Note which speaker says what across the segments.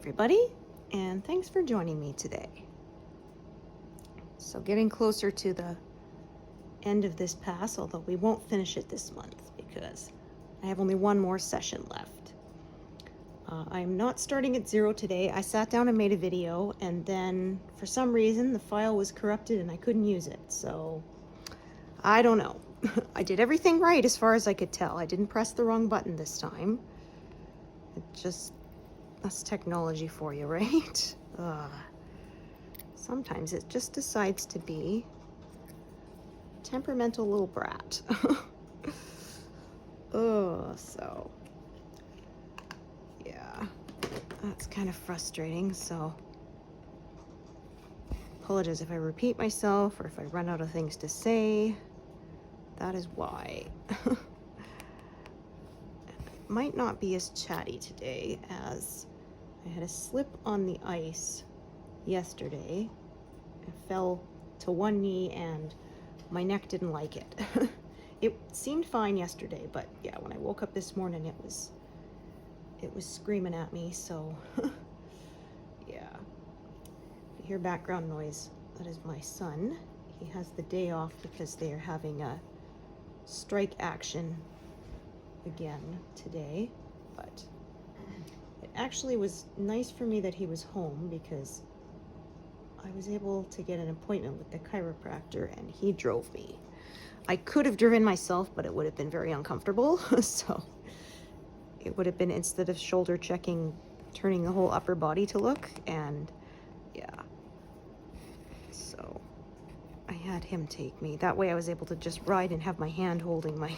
Speaker 1: everybody, and thanks for joining me today. So getting closer to the end of this pass, although we won't finish it this month because I have only one more session left. I'm not starting at 0 today. I sat down and made a video, and then for some reason the file was corrupted and I couldn't use it, so I don't know. I did everything right as far as I could tell. I didn't press the wrong button this time. That's technology for you, right? Sometimes it just decides to be a temperamental little brat. So yeah, that's kind of frustrating. So apologize if I repeat myself or if I run out of things to say. That is why. Might not be as chatty today as I had a slip on the ice yesterday. I fell to one knee and my neck didn't like it. It seemed fine yesterday, but yeah, when I woke up this morning, it was screaming at me. So yeah, if you hear background noise, that is my son. He has the day off because they are having a strike action again today, but it actually was nice for me that he was home because I was able to get an appointment with the chiropractor and he drove me. I could have driven myself, but it would have been very uncomfortable. So it would have been, instead of shoulder checking, turning the whole upper body to look, and yeah. So I had him take me. That way I was able to just ride and have my hand holding my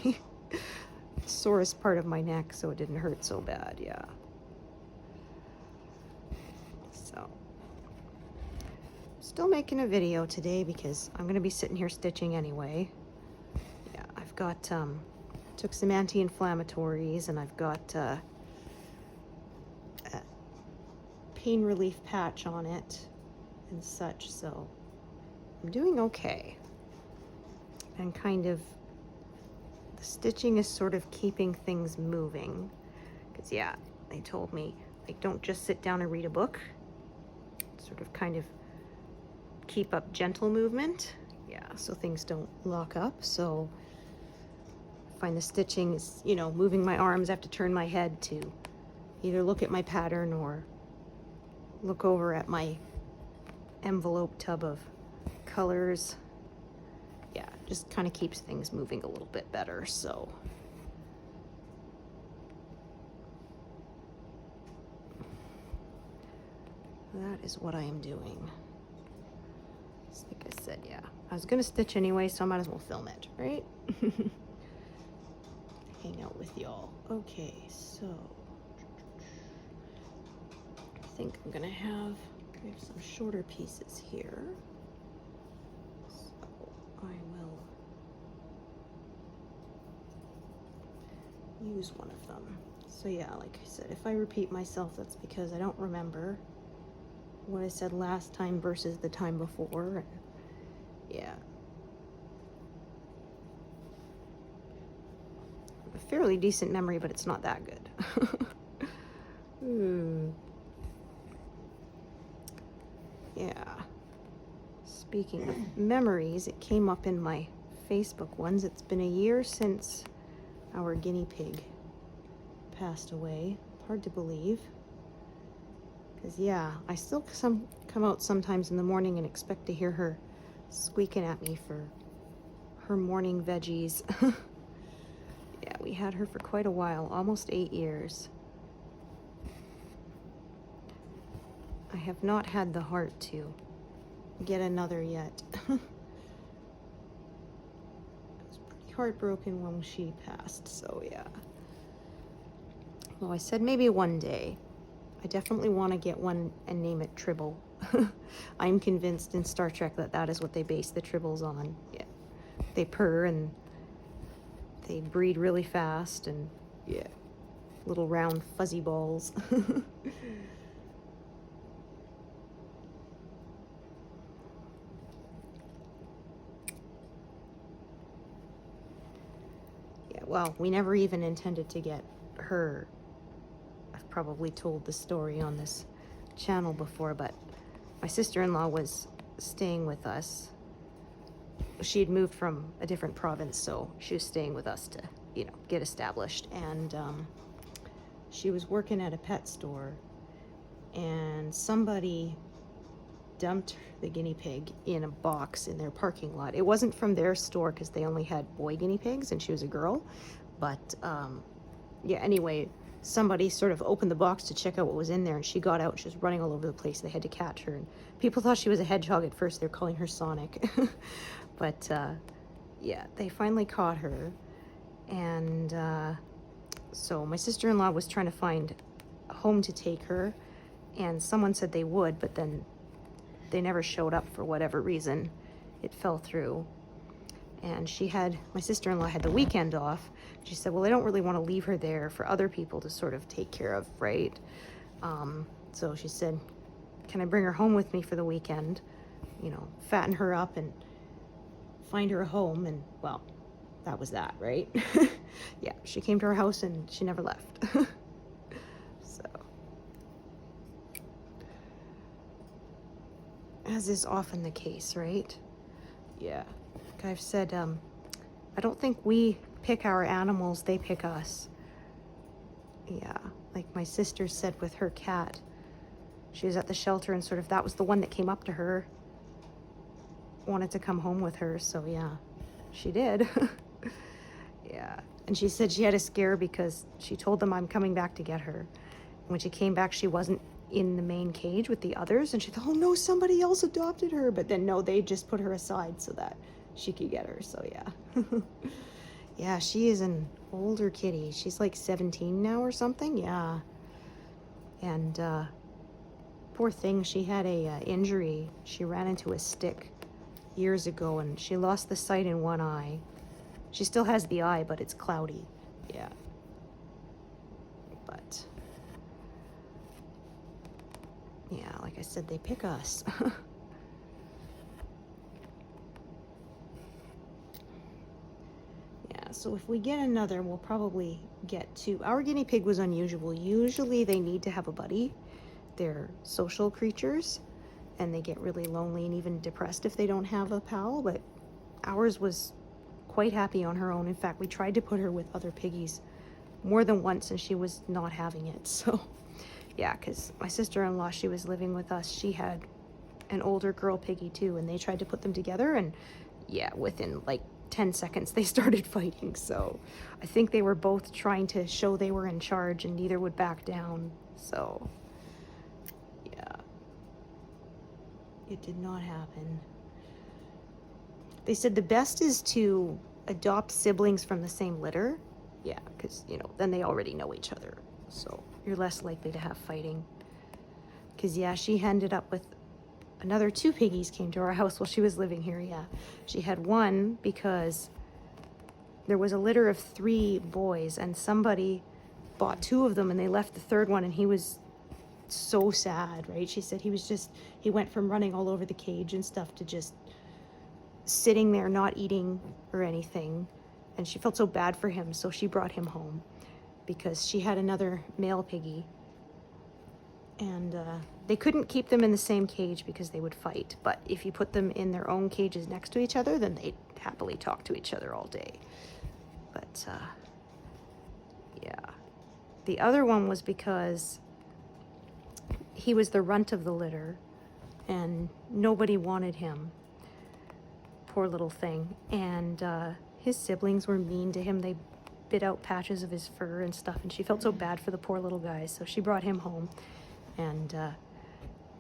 Speaker 1: sorest part of my neck so it didn't hurt so bad. Yeah. So still making a video today because I'm going to be sitting here stitching anyway. Yeah, I've got took some anti-inflammatories, and I've got a pain relief patch on it and such, so I'm doing okay. And kind of the stitching is sort of keeping things moving, because yeah, they told me, like, don't just sit down and read a book, sort of kind of keep up gentle movement, yeah, so things don't lock up. So I find the stitching is, you know, moving my arms. I have to turn my head to either look at my pattern or look over at my envelope tub of colors. Yeah, just kind of keeps things moving a little bit better. So that is what I am doing. Just like I said, yeah, I was gonna stitch anyway, so I might as well film it, right? Hang out with y'all. Okay, so I think I'm gonna have some shorter pieces here. So I will use one of them. So yeah, like I said, if I repeat myself, that's because I don't remember what I said last time versus the time before. And yeah, I have a fairly decent memory, but it's not that good. Yeah, speaking of memories, it came up in my Facebook ones. It's been a year since our guinea pig passed away. Hard to believe. Because yeah, I still come out sometimes in the morning and expect to hear her squeaking at me for her morning veggies. Yeah, we had her for quite a while, almost 8 years. I have not had the heart to get another yet. I was pretty heartbroken when she passed, so yeah. Well, I said maybe one day. I definitely want to get one and name it Tribble. I'm convinced in Star Trek that is what they base the Tribbles on. Yeah, they purr and they breed really fast, and yeah, little round fuzzy balls. Yeah, well, we never even intended to get her. I've probably told the story on this channel before, but my sister-in-law was staying with us. She had moved from a different province, so she was staying with us to, you know, get established. And she was working at a pet store, and somebody dumped the guinea pig in a box in their parking lot. It wasn't from their store because they only had boy guinea pigs and she was a girl. But yeah, anyway, somebody sort of opened the box to check out what was in there, and she got out. She was running all over the place. They had to catch her, and people thought she was a hedgehog at first. They were calling her Sonic. But yeah, they finally caught her. And so my sister-in-law was trying to find a home to take her, and someone said they would, but then they never showed up for whatever reason. It fell through. And my sister-in-law had the weekend off. She said, well, I don't really want to leave her there for other people to sort of take care of, right? So she said, can I bring her home with me for the weekend? You know, fatten her up and find her a home. And well, that was that, right? Yeah, she came to our house and she never left. So, as is often the case, right? Yeah. Like I've said, I don't think we pick our animals, they pick us. Yeah, like my sister said with her cat. She was at the shelter and sort of that was the one that came up to her, wanted to come home with her, so yeah, she did. Yeah, and she said she had a scare because she told them I'm coming back to get her. When she came back, she wasn't in the main cage with the others, and she thought, oh no, somebody else adopted her. But then no, they just put her aside so that she could get her, so yeah. Yeah, she is an older kitty. She's like 17 now or something, yeah. And poor thing, she had a injury. She ran into a stick years ago, and she lost the sight in one eye. She still has the eye, but it's cloudy, yeah. But yeah, like I said, they pick us. Yeah, so if we get another, we'll probably get two. Our guinea pig was unusual. Usually they need to have a buddy. They're social creatures, and they get really lonely and even depressed if they don't have a pal, but ours was quite happy on her own. In fact, we tried to put her with other piggies more than once, and she was not having it. So yeah, because my sister-in-law, she was living with us. She had an older girl piggy too, and they tried to put them together, and yeah, within like 10 seconds they started fighting. So I think they were both trying to show they were in charge, and neither would back down. So yeah, it did not happen. They said the best is to adopt siblings from the same litter. Yeah, because, you know, then they already know each other. So you're less likely to have fighting. Because, yeah, she ended up with another 2 piggies came to our house while she was living here, yeah. She had one because there was a litter of 3 boys, and somebody bought 2 of them, and they left the 3rd one, and he was so sad, right? She said he went from running all over the cage and stuff to just sitting there not eating or anything, and she felt so bad for him, so she brought him home because she had another male piggy, and they couldn't keep them in the same cage because they would fight, but if you put them in their own cages next to each other, then they'd happily talk to each other all day. But yeah, the other one was because he was the runt of the litter and nobody wanted him. Poor little thing. And his siblings were mean to him. They bit out patches of his fur and stuff, and she felt so bad for the poor little guy, so she brought him home. And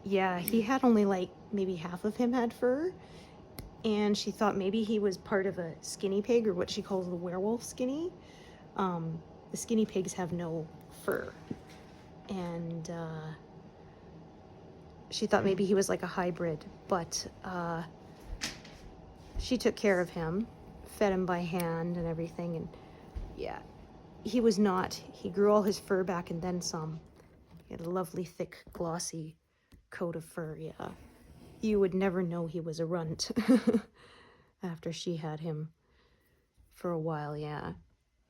Speaker 1: yeah, he had only like maybe half of him had fur, and she thought maybe he was part of a skinny pig, or what she calls the werewolf skinny. The skinny pigs have no fur, and she thought maybe he was like a hybrid, but she took care of him, fed him by hand and everything, and yeah, he was not. He grew all his fur back and then some. He had a lovely, thick, glossy coat of fur, yeah. You would never know he was a runt after she had him for a while, yeah.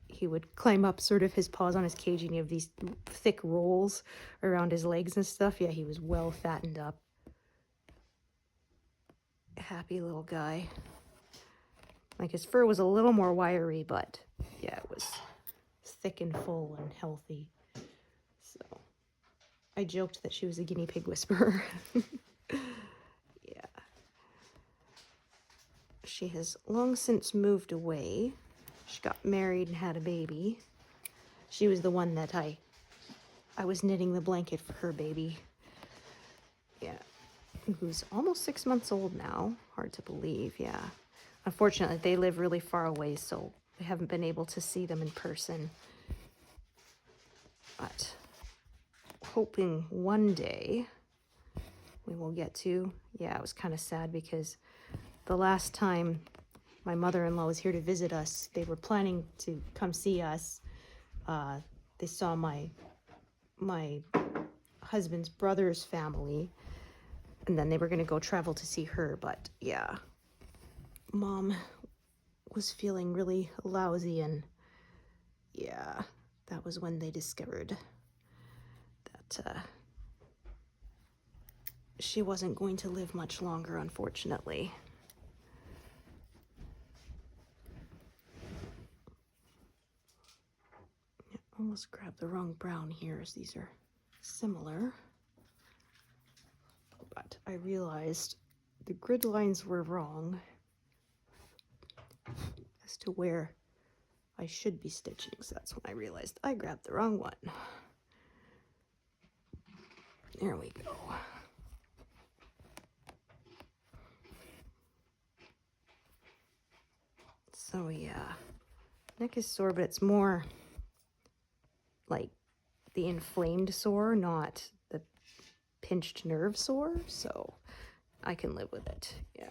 Speaker 1: he would climb up sort of his paws on his cage, and he have these thick rolls around his legs and stuff. Yeah, he was well fattened up. Happy little guy. Like, his fur was a little more wiry, but yeah, it was thick and full and healthy. So I joked that she was a guinea pig whisperer. Yeah. She has long since moved away. She got married and had a baby. She was the one that I was knitting the blanket for her baby. Yeah. Who's almost 6 months old now. Hard to believe, yeah. Unfortunately, they live really far away, so we haven't been able to see them in person. But hoping one day we will get to. Yeah, it was kind of sad because the last time my mother-in-law was here to visit us, they were planning to come see us. They saw my husband's brother's family, and then they were going to go travel to see her. But yeah, Mom was feeling really lousy, and yeah, that was when they discovered that she wasn't going to live much longer, unfortunately. Almost grabbed the wrong brown here, as these are similar. But I realized the grid lines were wrong as to where I should be stitching, so that's when I realized I grabbed the wrong one. There we go. So yeah, neck is sore, but it's more like the inflamed sore, not the pinched nerve sore, so I can live with it. Yeah.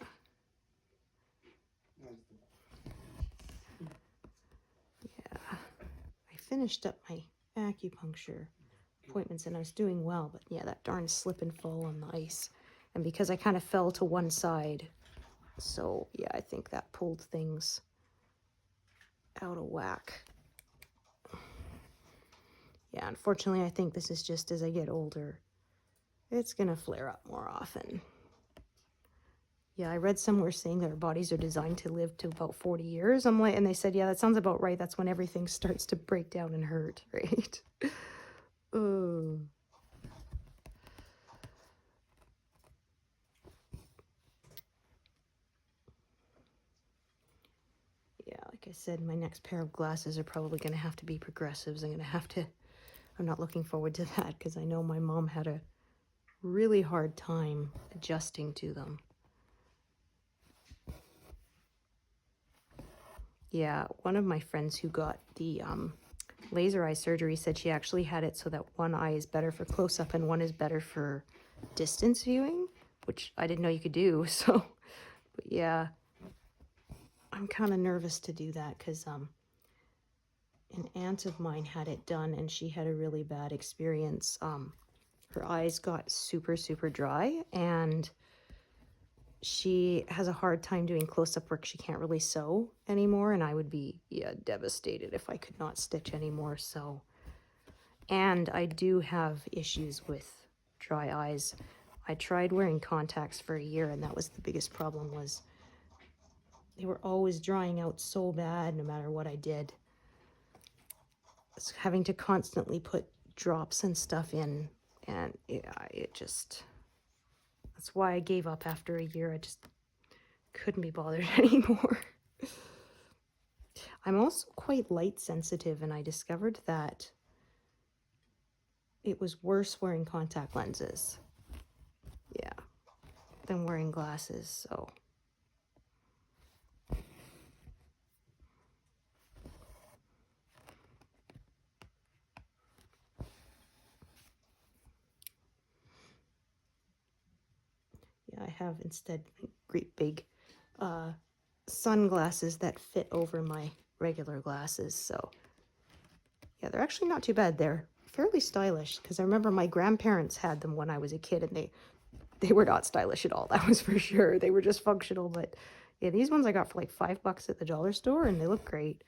Speaker 1: Yeah. I finished up my acupuncture appointments and I was doing well, but yeah, that darn slip and fall on the ice. And because I kind of fell to one side, so yeah, I think that pulled things out of whack. Yeah, unfortunately, I think this is just as I get older, it's gonna flare up more often. Yeah, I read somewhere saying that our bodies are designed to live to about 40 years. I'm like, and they said, yeah, that sounds about right. That's when everything starts to break down and hurt, right? Oh. Yeah, like I said, my next pair of glasses are probably going to have to be progressives. I'm not looking forward to that because I know my mom had a really hard time adjusting to them. Yeah, one of my friends who got the laser eye surgery said she actually had it so that one eye is better for close-up and one is better for distance viewing, which I didn't know you could do. So, but yeah, I'm kind of nervous to do that because an aunt of mine had it done and she had a really bad experience. Her eyes got super, super dry and she has a hard time doing close-up work. She can't really sew anymore, and I would be devastated if I could not stitch anymore. So, and I do have issues with dry eyes. I tried wearing contacts for a year, and that was the biggest problem, was they were always drying out so bad no matter what I did. So having to constantly put drops and stuff in, and it just... That's why I gave up after a year. I just couldn't be bothered anymore. I'm also quite light sensitive, and I discovered that it was worse wearing contact lenses. Yeah, than wearing glasses, so. I have instead great big sunglasses that fit over my regular glasses. So yeah, they're actually not too bad. They're fairly stylish because I remember my grandparents had them when I was a kid and they were not stylish at all. That was for sure. They were just functional. But yeah, these ones I got for like $5 at the dollar store and they look great.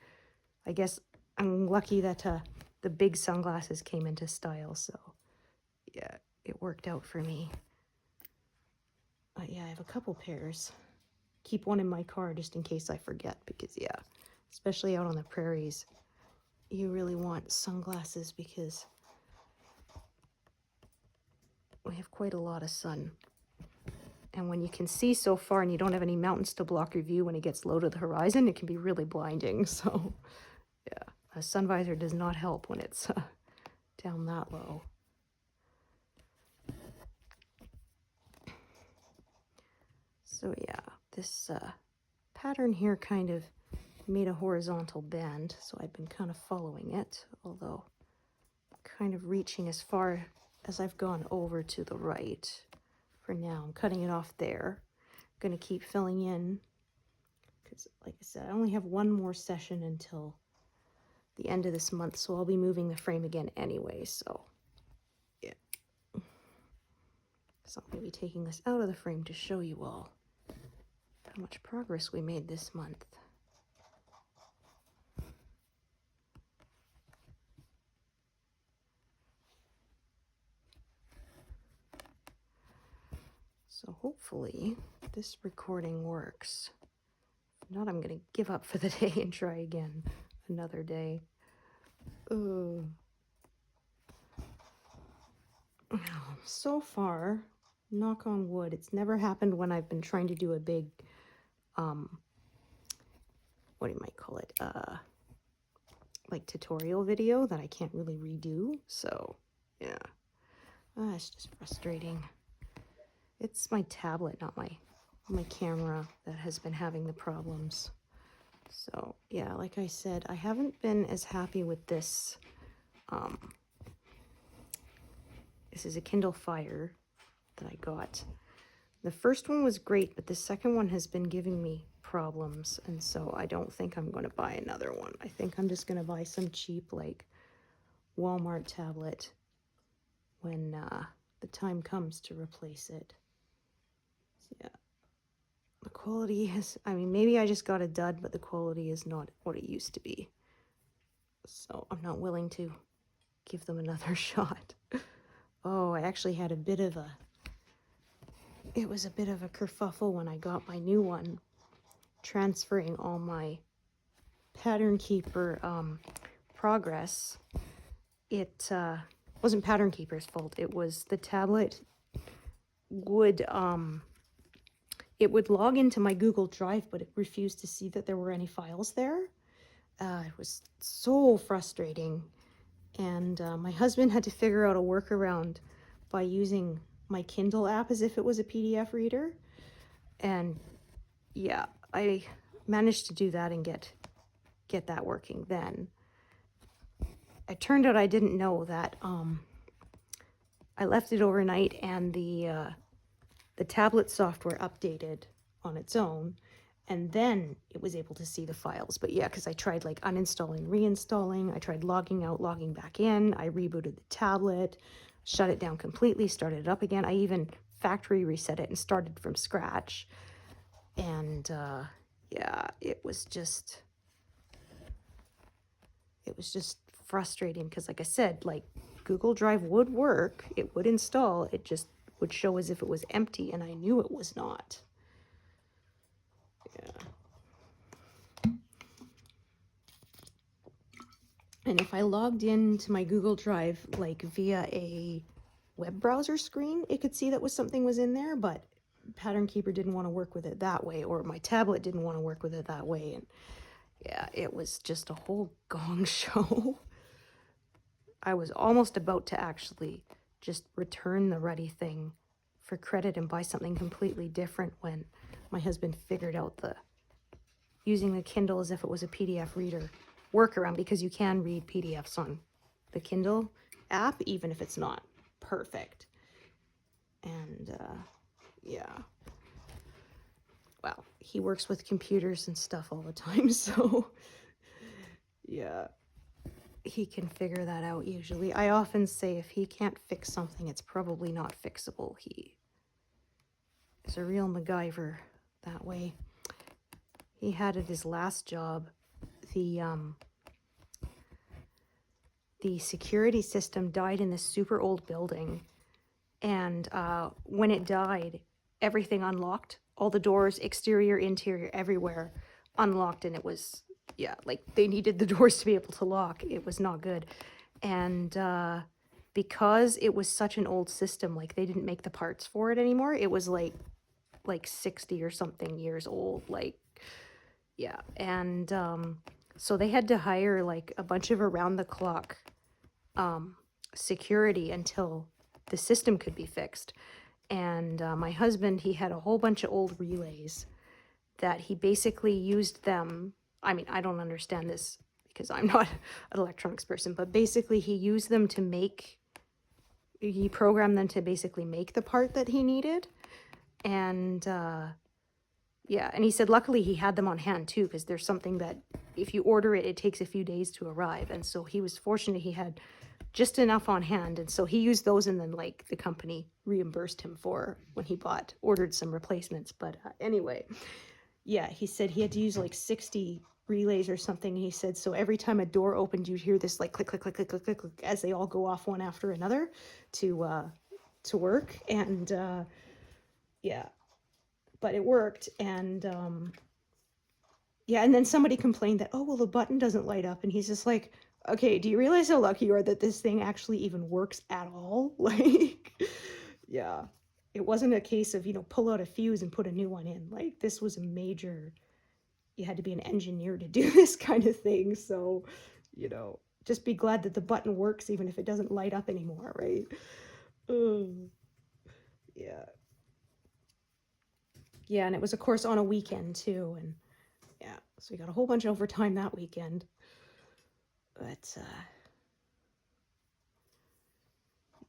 Speaker 1: I guess I'm lucky that the big sunglasses came into style, so yeah, it worked out for me. Yeah, I have a couple pairs. Keep one in my car just in case I forget, because yeah, especially out on the prairies, you really want sunglasses because we have quite a lot of sun. And when you can see so far and you don't have any mountains to block your view when it gets low to the horizon, it can be really blinding. So yeah, a sun visor does not help when it's down that low. So yeah, this pattern here kind of made a horizontal bend, so I've been kind of following it, although kind of reaching as far as I've gone over to the right. For now, I'm cutting it off there. I'm going to keep filling in because, like I said, I only have one more session until the end of this month, so I'll be moving the frame again anyway, so yeah. So I'm going to be taking this out of the frame to show you all how much progress we made this month. So hopefully this recording works. If not, I'm going to give up for the day and try again another day. So far, knock on wood, it's never happened when I've been trying to do a big, what do you might call it, like tutorial video that I can't really redo. So yeah, it's just frustrating. It's my tablet, not my camera, that has been having the problems. So yeah, like I said, I haven't been as happy with this. This is a Kindle Fire that I got. The first one was great, but the second one has been giving me problems, and so I don't think I'm going to buy another one. I think I'm just going to buy some cheap, like, Walmart tablet when the time comes to replace it. So, yeah. The quality is, I mean, maybe I just got a dud, but the quality is not what it used to be. So I'm not willing to give them another shot. Oh, I actually had a bit of a kerfuffle when I got my new one, transferring all my Pattern Keeper progress. It wasn't Pattern Keeper's fault. It was the tablet would it would log into my Google Drive, but it refused to see that there were any files there. It was so frustrating. And my husband had to figure out a workaround by using my Kindle app as if it was a PDF reader. And yeah, I managed to do that and get that working then. It turned out I didn't know that I left it overnight and the tablet software updated on its own, and then it was able to see the files. But yeah, because I tried like uninstalling, reinstalling, I tried logging out, logging back in, I rebooted the tablet, shut it down completely, started it up again. I even factory reset it and started from scratch. And yeah, it was just frustrating because, like I said, like Google Drive would work, it would install, it just would show as if it was empty, and I knew it was not. Yeah. And if I logged into my Google Drive like via a web browser screen, it could see that something was in there, but Pattern Keeper didn't want to work with it that way, or my tablet didn't want to work with it that way. And yeah, it was just a whole gong show. I was almost about to actually just return the Ready thing for credit and buy something completely different when my husband figured out using the Kindle as if it was a PDF reader workaround, because you can read PDFs on the Kindle app even if it's not perfect. And yeah, well, he works with computers and stuff all the time, so yeah, he can figure that out usually. I often say if he can't fix something, it's probably not fixable. He is a real MacGyver that way. He had at his last job the the security system died in this super old building. And when it died, everything unlocked. All the doors, exterior, interior, everywhere unlocked. And it was, yeah, like they needed the doors to be able to lock. It was not good. And because it was such an old system, like they didn't make the parts for it anymore. It was like 60 or something years old. Like, yeah. And so they had to hire like a bunch of around the clock security until the system could be fixed. And my husband, he had a whole bunch of old relays that he basically used them. I mean, I don't understand this because I'm not an electronics person, but basically he used them to make, he programmed them to basically make the part that he needed. And yeah, and he said luckily he had them on hand too, because there's something that if you order it, it takes a few days to arrive. And so he was fortunate he had just enough on hand. And so he used those, and then like the company reimbursed him for when he ordered some replacements. But anyway, yeah, he said he had to use like 60 relays or something. And he said, so every time a door opened, you'd hear this like click, click, click, click, click, click, click as they all go off one after another to work. And yeah, but it worked. And yeah, and then somebody complained that, oh, well, the button doesn't light up. And he's just like, okay, do you realize how lucky you are that this thing actually even works at all? Like, yeah, it wasn't a case of, pull out a fuse and put a new one in. Like, this was a major, you had to be an engineer to do this kind of thing. So, just be glad that the button works even if it doesn't light up anymore, right? Yeah. Yeah, and it was, of course, on a weekend, too. And, yeah, so we got a whole bunch of overtime that weekend. But,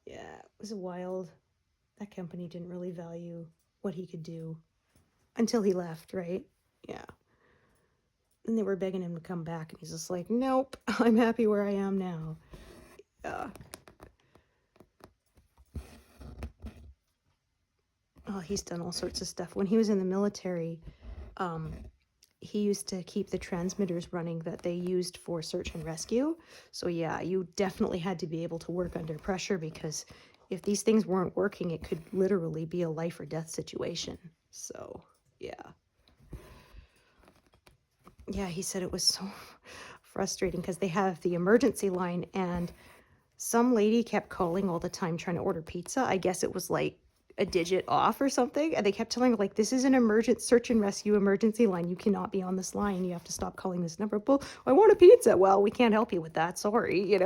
Speaker 1: yeah, it was wild. That company didn't really value what he could do until he left, right? Yeah. And they were begging him to come back, and he's just like, nope, I'm happy where I am now. Yeah. Oh, he's done all sorts of stuff. When he was in the military, he used to keep the transmitters running that they used for search and rescue. So yeah, you definitely had to be able to work under pressure, because if these things weren't working, it could literally be a life or death situation. So yeah. Yeah, he said it was so frustrating because they have the emergency line, and some lady kept calling all the time trying to order pizza. I guess it was like a digit off or something, and they kept telling her, like, this is an emergent search and rescue emergency line, you cannot be on this line, you have to stop calling this number. Well, I want a pizza. Well, we can't help you with that, sorry.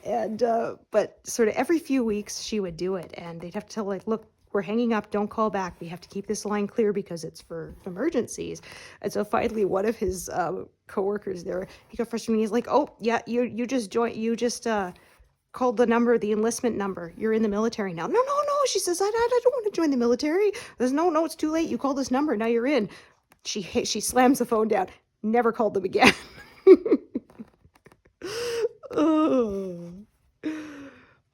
Speaker 1: And but sort of every few weeks she would do it, and they'd have to tell, like, look, we're hanging up, don't call back, we have to keep this line clear because it's for emergencies. And so finally one of his coworkers there, he got frustrated. He's like, oh yeah, you just called the number, the enlistment number. You're in the military now. No. She says, I don't want to join the military. There's no, it's too late. You called this number. Now you're in. She slams the phone down. Never called them again. Oh. I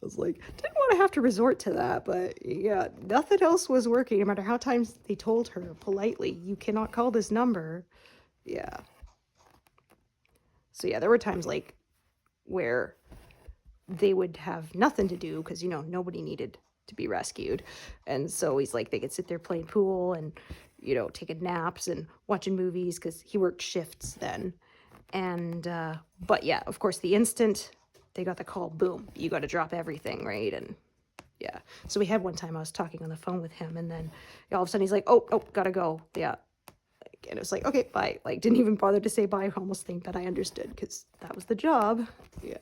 Speaker 1: was like, didn't want to have to resort to that, but yeah, nothing else was working. No matter how times they told her politely, you cannot call this number. Yeah. So yeah, there were times like where they would have nothing to do because, nobody needed to be rescued. And so he's like, they could sit there playing pool and, taking naps and watching movies because he worked shifts then. And, but yeah, of course, the instant they got the call, boom, you got to drop everything, right? And yeah. So we had one time I was talking on the phone with him, and then all of a sudden he's like, oh, gotta go. Yeah. And it was like, okay, bye. Like, didn't even bother to say bye. I almost think that I understood because that was the job. Yeah.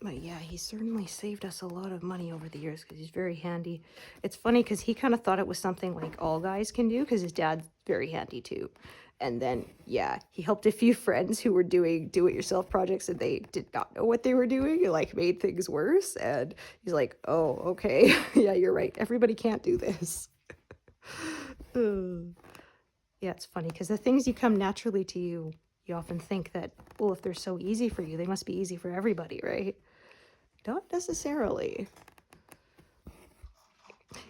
Speaker 1: But yeah, he certainly saved us a lot of money over the years because he's very handy. It's funny because he kind of thought it was something like all guys can do because his dad's very handy too. And then, yeah, he helped a few friends who were doing do-it-yourself projects and they did not know what they were doing. It like made things worse. And he's like, oh, okay. Yeah, you're right. Everybody can't do this. Yeah, it's funny because the things you come naturally to you, You often think that, well, if they're so easy for you, they must be easy for everybody, right? Not necessarily.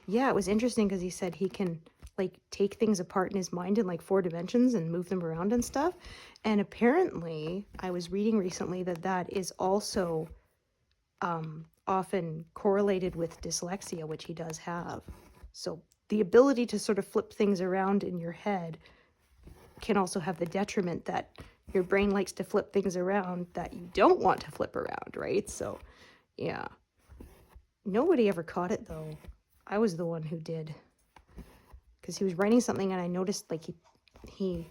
Speaker 1: Yeah, it was interesting because he said he can like take things apart in his mind in like 4 dimensions and move them around and stuff. And apparently, I was reading recently that that is also often correlated with dyslexia, which he does have. So the ability to sort of flip things around in your head can also have the detriment that your brain likes to flip things around that you don't want to flip around, right? So, yeah. Nobody ever caught it, though. I was the one who did. Because he was writing something, and I noticed, like, he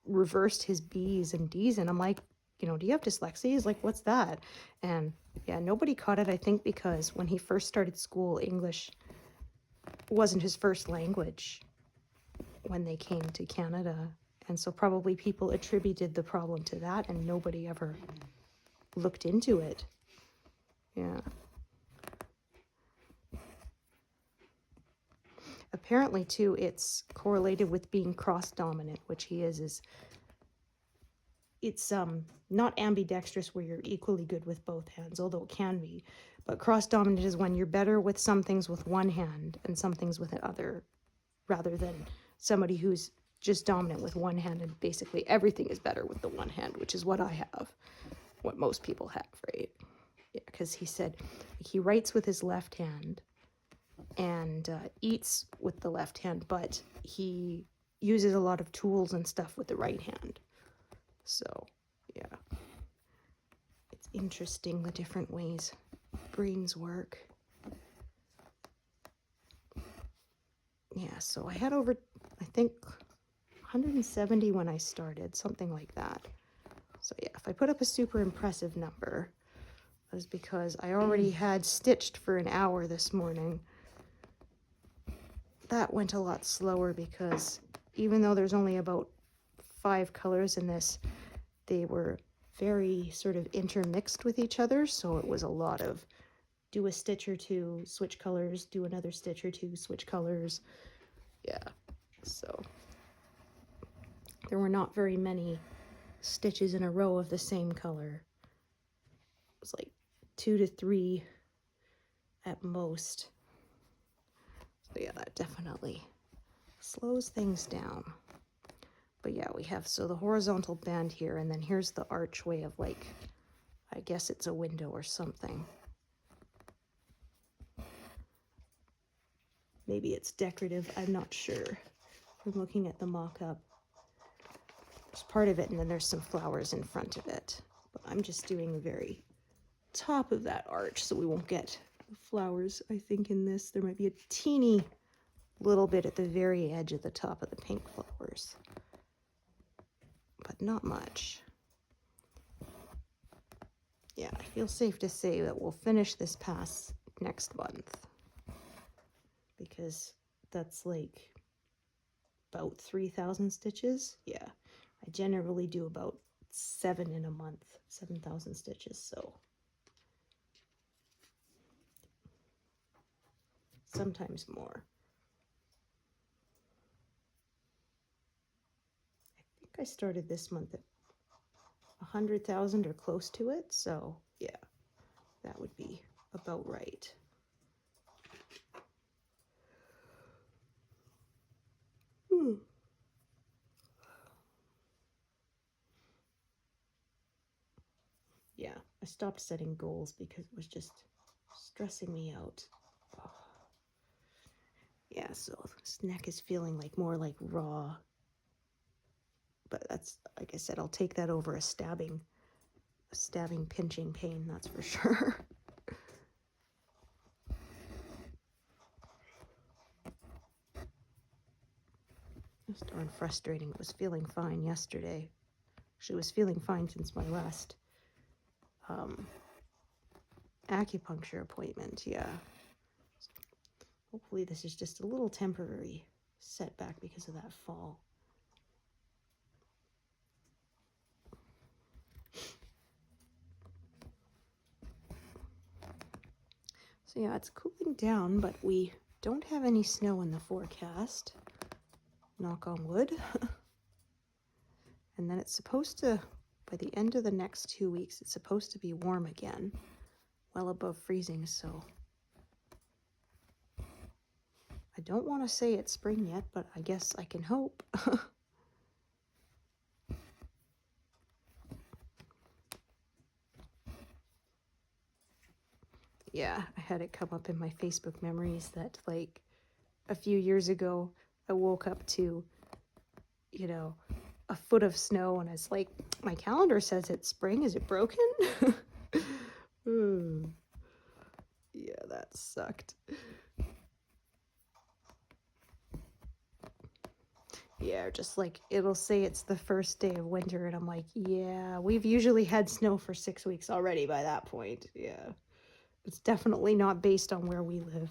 Speaker 1: reversed his B's and D's, and I'm like, you know, do you have dyslexia? He's like, what's that? And, yeah, nobody caught it, I think, because when he first started school, English wasn't his first language when they came to Canada. And so probably people attributed the problem to that, and nobody ever looked into it. Yeah. Apparently, too, it's correlated with being cross-dominant, which he is it's not ambidextrous where you're equally good with both hands, although it can be. But cross-dominant is when you're better with some things with one hand and some things with the other, rather than somebody who's just dominant with one hand and basically everything is better with the one hand, which is what I have, what most people have, right? Yeah, because he said he writes with his left hand and eats with the left hand, but he uses a lot of tools and stuff with the right hand. So, yeah. It's interesting the different ways brains work. Yeah, so I had over, I think, 170 when I started, something like that. So yeah, if I put up a super impressive number, that was because I already had stitched for an hour this morning. That went a lot slower because even though there's only about 5 colors in this, they were very sort of intermixed with each other, so it was a lot of do a stitch or two, switch colors, do another stitch or two, switch colors. Yeah, so there were not very many stitches in a row of the same color. It was like 2 to 3 at most. So yeah, that definitely slows things down. But yeah, we have, so the horizontal band here, and then here's the archway of like, I guess it's a window or something. Maybe it's decorative, I'm not sure. I'm looking at the mock-up. There's part of it, and then there's some flowers in front of it. But I'm just doing the very top of that arch, so we won't get the flowers, I think, in this. There might be a teeny little bit at the very edge of the top of the pink flowers. But not much. Yeah, I feel safe to say that we'll finish this pass next month. Because that's like about 3,000 stitches. Yeah, I generally do about 7 in a month, 7,000 stitches, so sometimes more. I think I started this month at 100,000 or close to it, so yeah, that would be about right. Yeah, I stopped setting goals because it was just stressing me out. Oh. Yeah, so this neck is feeling like more like raw. But that's, like I said, I'll take that over a stabbing, pinching pain, that's for sure. It's darn frustrating. It was feeling fine yesterday. Actually, it was feeling fine since my last acupuncture appointment, yeah. Hopefully this is just a little temporary setback because of that fall. So yeah, it's cooling down, but we don't have any snow in the forecast. Knock on wood. And then it's supposed to, by the end of the next 2 weeks, it's supposed to be warm again, well above freezing, so I don't want to say it's spring yet, but I guess I can hope. Yeah, I had it come up in my Facebook memories that, like, a few years ago, I woke up to, you know, a foot of snow, and it's like, my calendar says it's spring. Is it broken? Yeah, that sucked. Yeah, just like it'll say it's the first day of winter, and I'm like, yeah, we've usually had snow for 6 weeks already by that point. Yeah, it's definitely not based on where we live.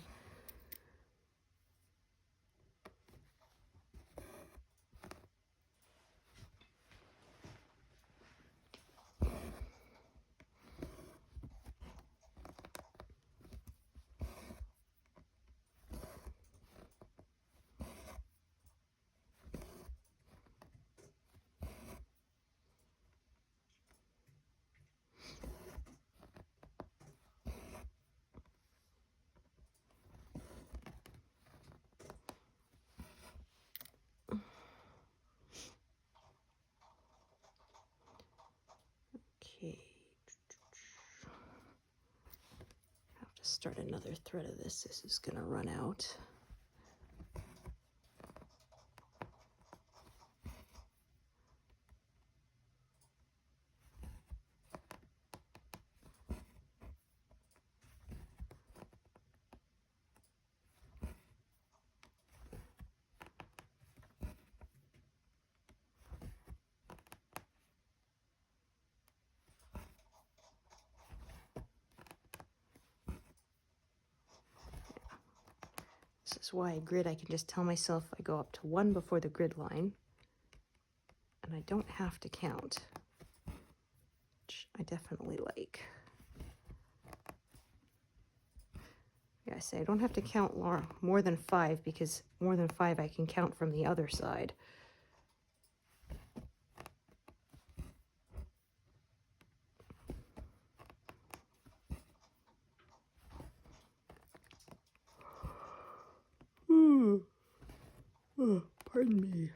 Speaker 1: Okay. I have to start another thread of this. This is gonna run out. This is why I grid. I can just tell myself I go up to 1 before the grid line, and I don't have to count, which I definitely like. Yeah, I say I don't have to count more than 5, because more than 5 I can count from the other side. Oh, pardon me.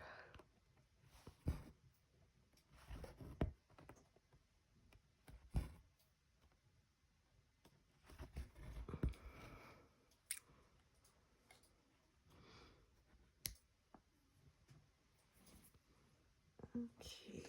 Speaker 1: Okay.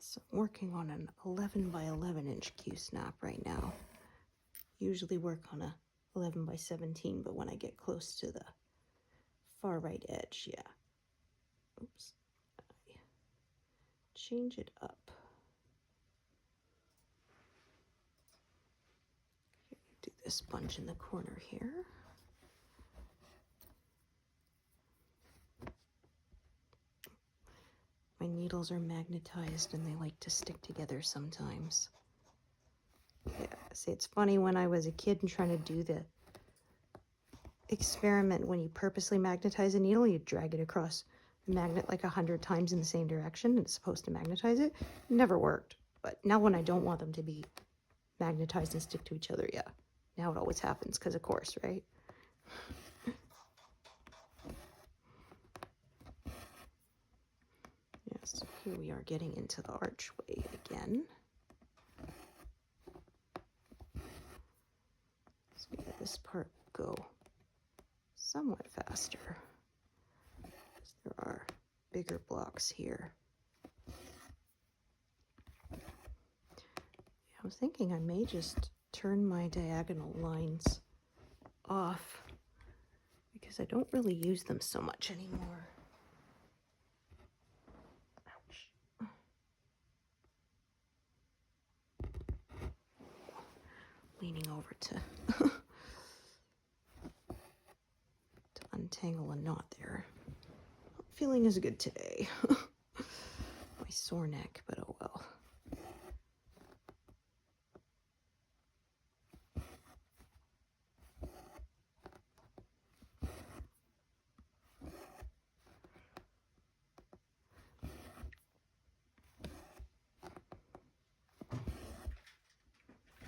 Speaker 1: So I'm working on an 11 by 11 inch Q snap right now. Usually work on a 11 by 17, but when I get close to the far right edge, yeah. Oops. I change it up. Do this bunch in the corner here. My needles are magnetized and they like to stick together sometimes. Yeah, say it's funny, when I was a kid and trying to do the experiment, when you purposely magnetize a needle, you drag it across the magnet like 100 times in the same direction, and it's supposed to magnetize it. It never worked. But now when I don't want them to be magnetized and stick to each other, yeah. Now it always happens, because of course, right? Yes, here we are getting into the archway again. So we let this part go somewhat faster, because there are bigger blocks here. Yeah, I was thinking I may just turn my diagonal lines off, because I don't really use them so much anymore. Ouch. Leaning over to untangle a knot there. Not feeling as good today. My sore neck, but oh well.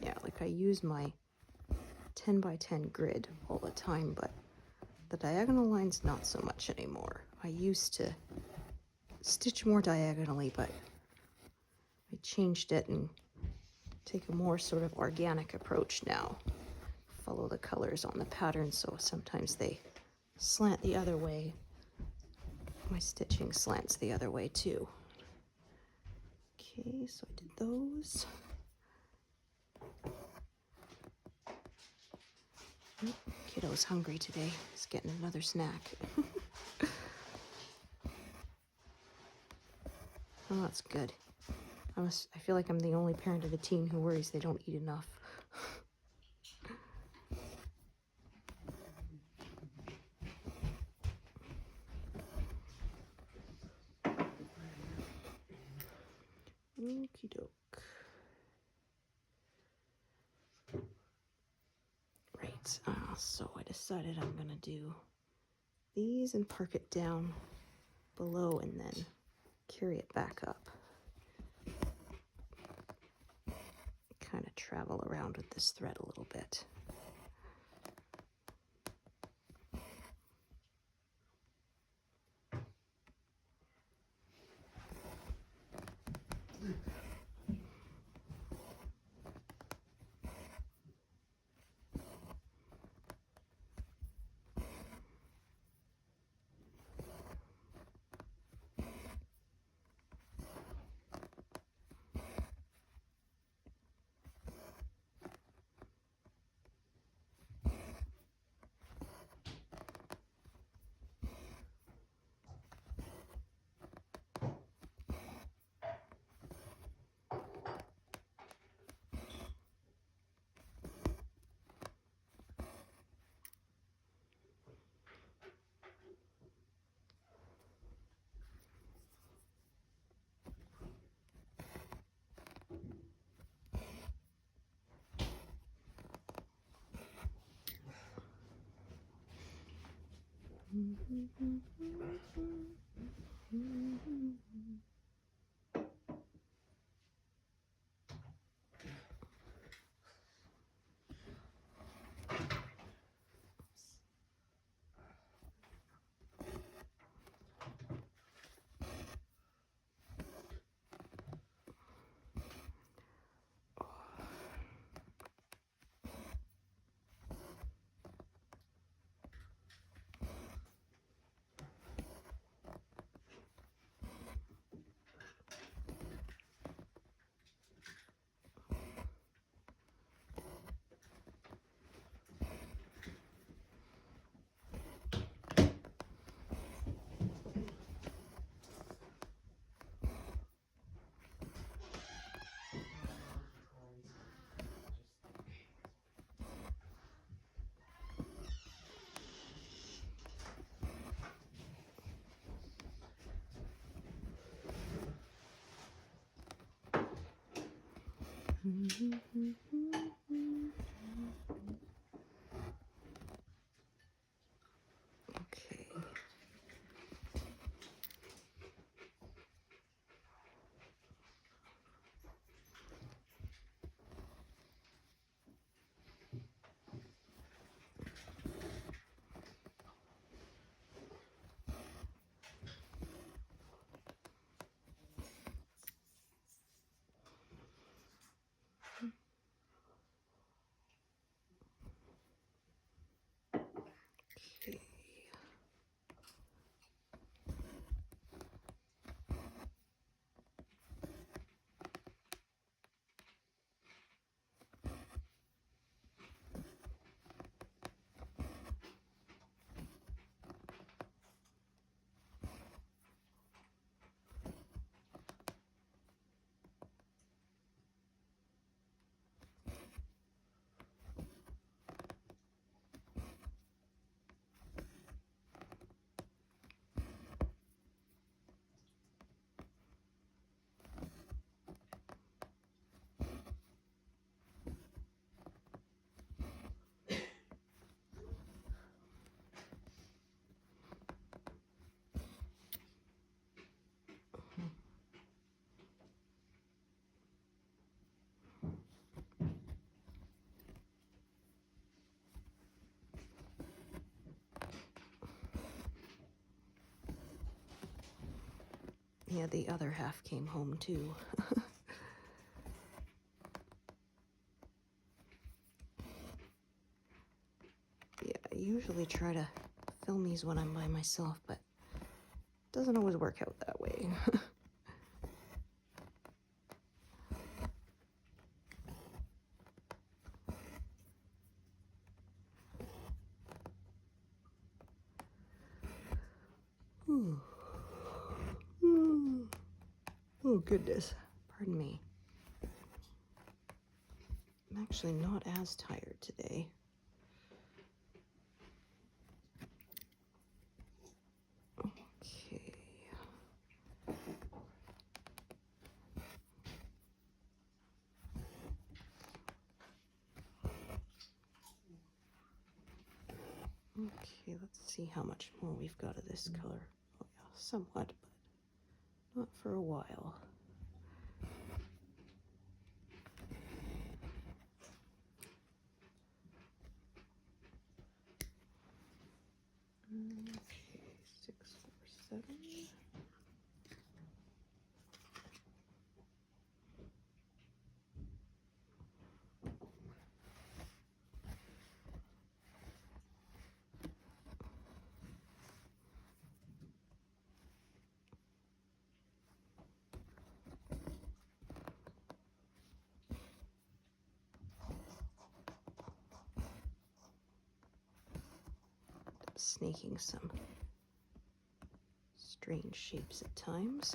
Speaker 1: Yeah, like I use my 10 by 10 grid all the time, but the diagonal lines not so much anymore. I used to stitch more diagonally, but I changed it and take a more sort of organic approach now. Follow the colors on the pattern, so sometimes they slant the other way. My stitching slants the other way too. Okay, so I did those. Oh, kiddo's hungry today. He's getting another snack. Oh, that's good. I feel like I'm the only parent of the team who worries they don't eat enough. Okie doke. Right, so I decided I'm gonna do these and park it down below and then carry it back up. Kind of travel around with this thread a little bit. Yeah, the other half came home too. Yeah, I usually try to film these when I'm by myself, but it doesn't always work out that way. Oh, goodness. Pardon me. I'm actually not as tired today. Okay. Okay, let's see how much more we've got of this color. Oh yeah, somewhat, but not for a while. Okay, 6, 4, 7. Snaking some strange shapes at times.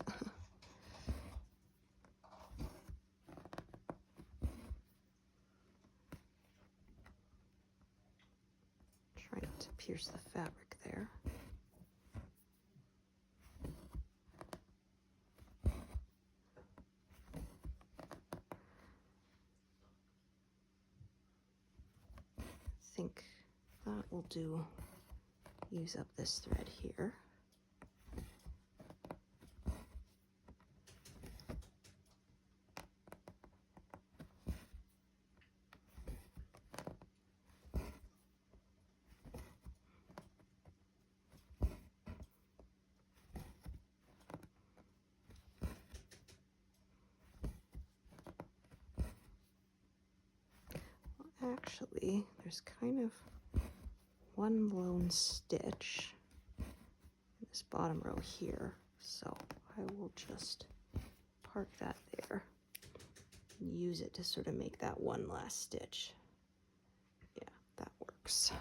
Speaker 1: Trying to pierce the fabric there. I think that will do. Use up this thread here. Well, actually, there's kind of one lone stitch in this bottom row here, so I will just park that there and use it to sort of make that one last stitch. Yeah, that works.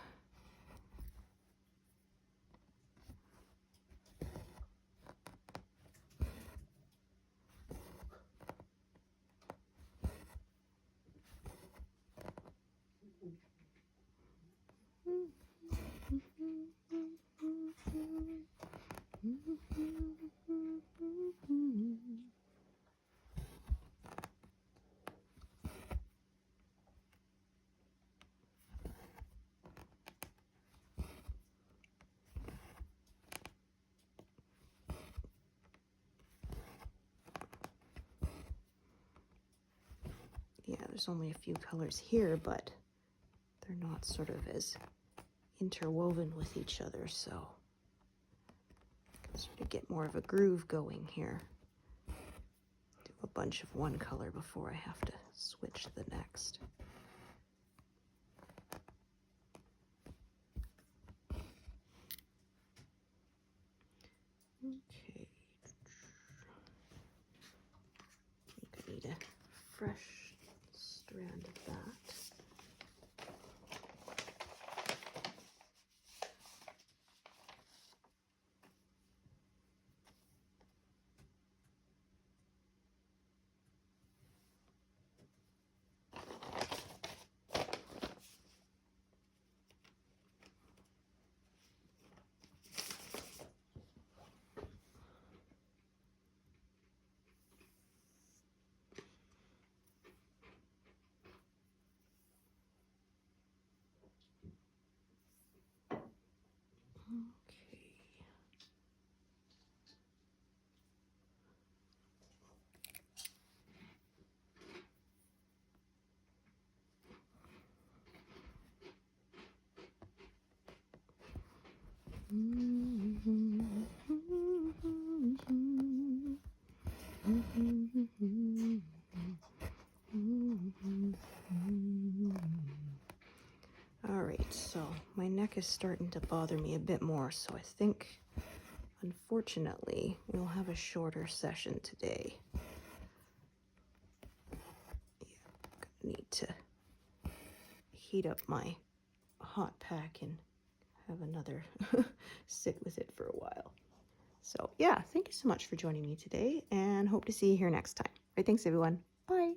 Speaker 1: Yeah, there's only a few colors here, but they're not sort of as interwoven with each other, so I can sort of get more of a groove going here. Do a bunch of one color before I have to switch to the next. Okay. I think I need a fresh strand of that. neck is starting to bother me a bit more, so I think, unfortunately, we'll have a shorter session today. Yeah, I'm gonna need to heat up my hot pack and have another sit with it for a while. So yeah, thank you so much for joining me today, and hope to see you here next time. All right, thanks everyone. Bye.